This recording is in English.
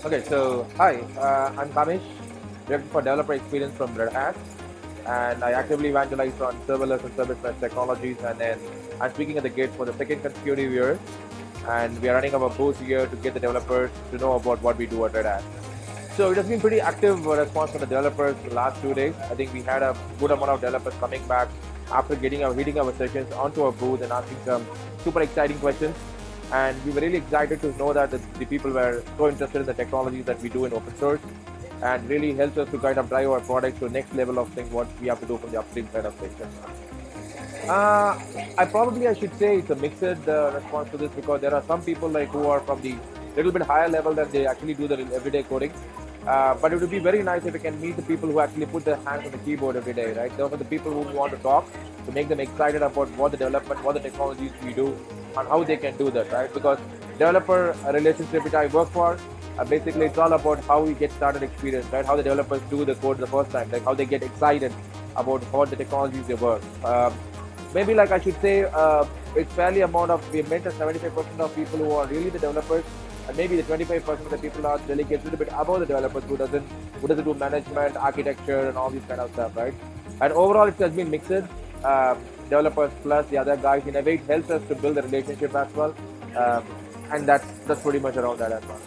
Okay, so hi, I'm Kamish, Director for Developer Experience from Red Hat, and I actively evangelize on serverless and service mesh technologies. And then I'm speaking at the GIDS for the second consecutive year, and we are running our booth here to get the developers to know about what we do at Red Hat. So it has been pretty active response from the developers the last 2 days. I think we had a good amount of developers coming back after hitting our sessions onto our booth and asking some super exciting questions. And we were really excited to know that the people were so interested in the technologies that we do in open source, and really helps us to kind of drive our products to the next level of things what we have to do from the upstream side of things. Uh, I should say it's a mixed response to this, because there are some people like who are from the little bit higher level that they actually do the everyday coding. But it would be very nice if we can meet the people who actually put their hands on the keyboard every day, right? Those are the people who want to talk, to make them excited about what the development, what the technologies we do, and how they can do that, right? Because developer relationship which I work for, basically it's all about how we get started experience, right? How the developers do the code the first time, like how they get excited about what the technologies they work. Maybe like I should say, it's fairly amount of, we met 75% of people who are really the developers, and maybe the 25% of the people are delegates a little bit above the developers who doesn't do management, architecture, and all these kind of stuff, right? And overall, it has been mixed. Developers plus the other guys, in a way, it helps us to build a relationship as well, um, and that's pretty much around that as well.